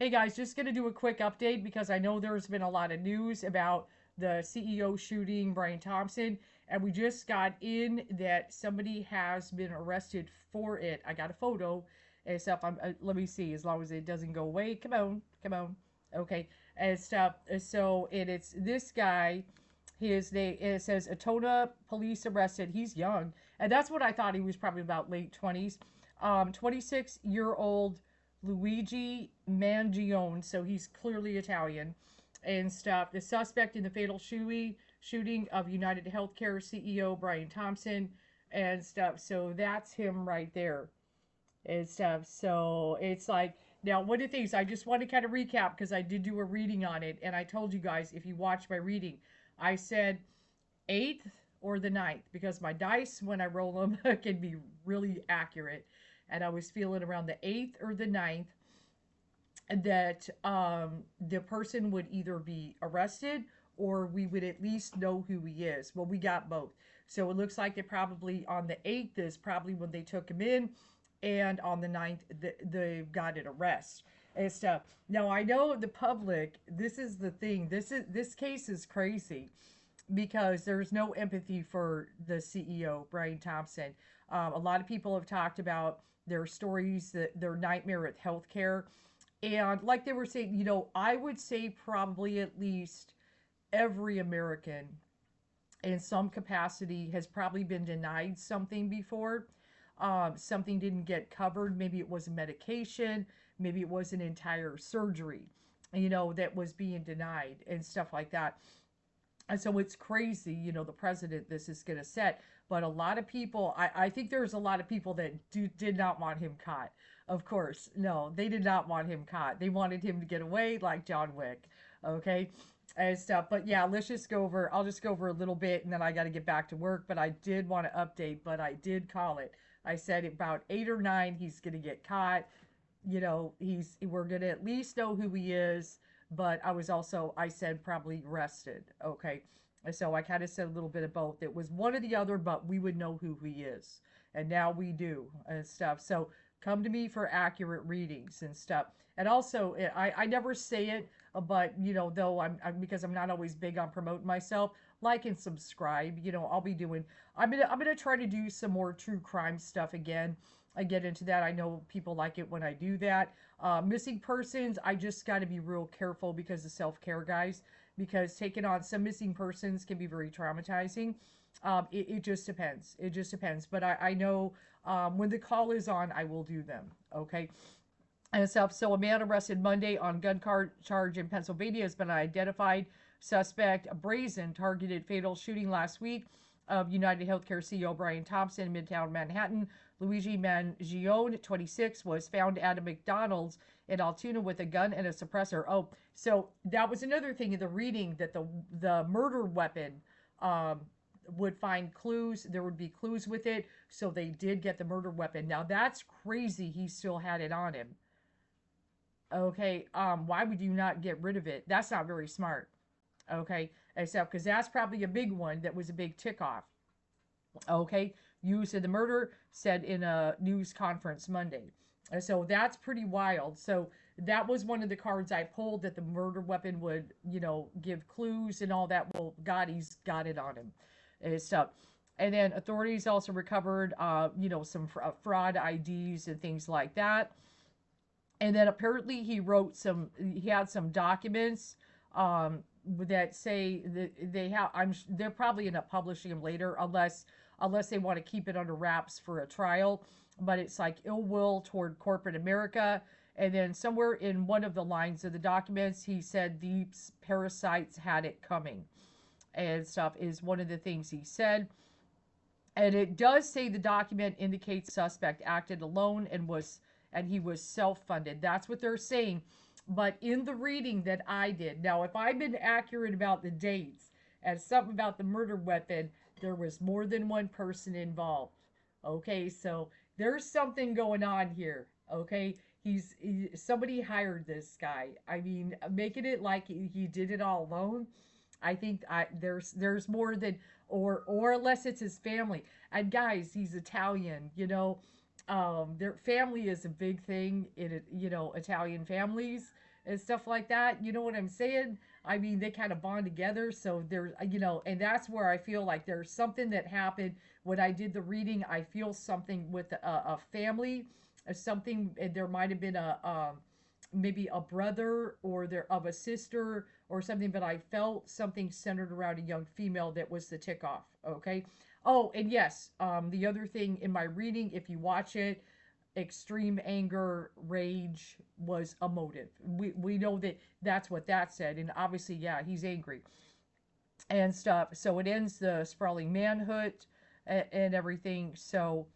Hey guys, just going to do a quick update because I know there's been a lot of news about the CEO shooting, Brian Thompson, and we just got in that somebody has been arrested for it. I got a photo and stuff. Let me see, as long as it doesn't go away. Come on, come on. Okay, and stuff. So it's this guy. His name, it says Atona police arrested. He's young, and that's what I thought. He was probably about late 20s. 26-year-old Luigi Mangione, so he's clearly Italian and stuff. The suspect in the fatal shooting of United Healthcare CEO Brian Thompson and stuff. So that's him right there and stuff. So it's like, now one of the things I just want to kind of recap because I did do a reading on it, and I told you guys if you watch my reading, I said 8th or the 9th because my dice when I roll them can be really accurate, and I was feeling around the 8th or the 9th that the person would either be arrested or we would at least know who he is. Well, we got both. So it looks like it probably on the 8th is probably when they took him in, and on the 9th, they got an arrest and stuff. Now, I know the public, this is the thing, this case is crazy because there's no empathy for the CEO, Brian Thompson. A lot of people have talked about their stories, their nightmare with healthcare. And like they were saying, I would say probably at least every American in some capacity has probably been denied something before. Something didn't get covered. Maybe it was a medication. Maybe it was an entire surgery, that was being denied and stuff like that. And so it's crazy, the president this is going to set. But a lot of people, I think there's a lot of people that did not want him caught. Of course, no, they did not want him caught. They wanted him to get away like John Wick, okay, and stuff. But yeah, I'll just go over a little bit and then I got to get back to work. But I did want to update, but I did call it. I said about 8 or 9, he's going to get caught. We're going to at least know who he is, but I said probably arrested. Okay. And so I kind of said a little bit of both. It was one or the other, but we would know who he is. And now we do and stuff. So come to me for accurate readings and stuff. And also, I never say it, but though because I'm not always big on promoting myself, like and subscribe. I'll be doing. I'm gonna try to do some more true crime stuff again. I get into that. I know people like it when I do that. Missing persons, I just got to be real careful because of self-care, guys. Because taking on some missing persons can be very traumatizing. It just depends. It just depends. But I know when the call is on, I will do them. Okay. And stuff. So a man arrested Monday on gun charge in Pennsylvania has been identified. Suspect, a brazen targeted fatal shooting last week of United Healthcare CEO Brian Thompson in Midtown Manhattan. Luigi Mangione, 26, was found at a McDonald's in Altoona with a gun and a suppressor. Oh, so that was another thing in the reading that the murder weapon would find clues. There would be clues with it, so they did get the murder weapon. Now that's crazy. He still had it on him. Okay, why would you not get rid of it? That's not very smart. Okay, except because that's probably a big one that was a big tick off. Okay, used in the murder, said in a news conference Monday. And so that's pretty wild. So that was one of the cards I pulled that the murder weapon would, give clues and all that. Well, God, he's got it on him and stuff. And then authorities also recovered, some fraud IDs and things like that. And then apparently he had some documents that say that they're probably end up publishing them later unless they want to keep it under wraps for a trial. But it's like ill will toward corporate America. And then somewhere in one of the lines of the documents, he said these parasites had it coming and stuff is one of the things he said. And it does say the document indicates the suspect acted alone and he was self-funded. That's what they're saying. But in the reading that I did, now if I've been accurate about the dates and something about the murder weapon, there was more than one person involved. Okay, so there's something going on here. Okay, somebody hired this guy. I mean, making it like he did it all alone. I think there's more than or unless it's his family. And guys, he's Italian. Their family is a big thing in Italian families. and stuff like that. You know what I'm saying? I mean, they kind of bond together. So there's, and that's where I feel like there's something that happened when I did the reading. I feel something with a family, something, and there might have been maybe a brother or there of a sister or something, but I felt something centered around a young female that was the tick off. Okay. Oh, and yes, the other thing in my reading, if you watch it, extreme anger, rage was a motive. We know that that's what that said, and obviously, yeah, he's angry and stuff. So it ends the sprawling manhood and everything. So,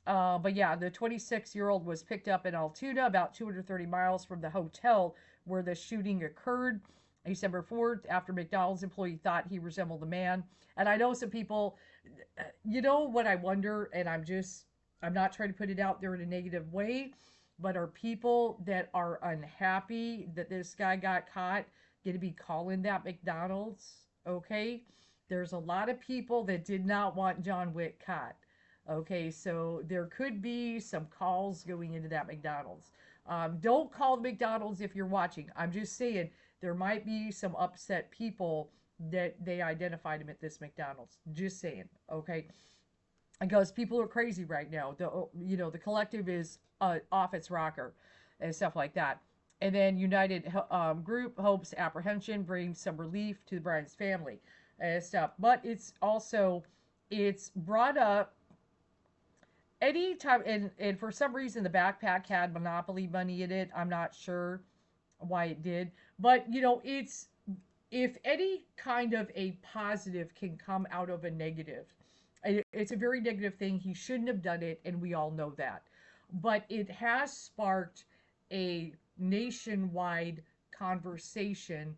but yeah, the 26-year-old was picked up in Altoona, about 230 miles from the hotel where the shooting occurred. December 4th, after McDonald's employee thought he resembled a man. And I know some people, you know what I wonder, and I'm not trying to put it out there in a negative way, but are people that are unhappy that this guy got caught going to be calling that McDonald's? Okay. There's a lot of people that did not want John Wick caught. Okay, so there could be some calls going into that McDonald's. Don't call the McDonald's if you're watching. I'm just saying there might be some upset people that they identified him at this McDonald's. Just saying, okay? Because people are crazy right now. The collective is off its rocker and stuff like that. And then United Group hopes apprehension brings some relief to Brian's family and stuff. But it's brought up anytime, and for some reason the backpack had Monopoly money in it. I'm not sure why it did, but it's, if any kind of a positive can come out of a negative, it's a very negative thing. He shouldn't have done it, and we all know that. But it has sparked a nationwide conversation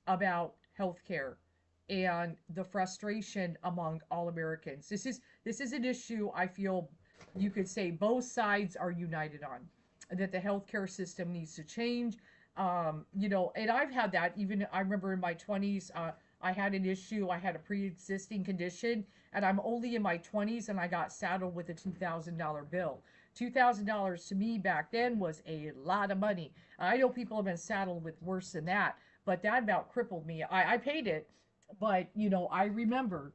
about healthcare and the frustration among all Americans. This is an issue I feel you could say both sides are united on, that the healthcare system needs to change. And I've had that. Even I remember in my 20s, I had an issue. I had a pre-existing condition, and I'm only in my 20s, and I got saddled with a $2,000 bill. $2,000 to me back then was a lot of money. I know people have been saddled with worse than that, but that about crippled me. I paid it, but I remember,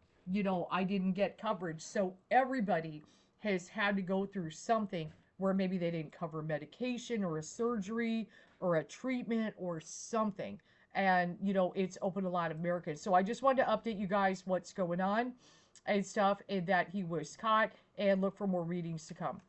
I didn't get coverage. So everybody has had to go through something where maybe they didn't cover medication or a surgery or a treatment or something. And, it's opened a lot of Americans. So I just wanted to update you guys what's going on and stuff, and that he was caught, and look for more readings to come.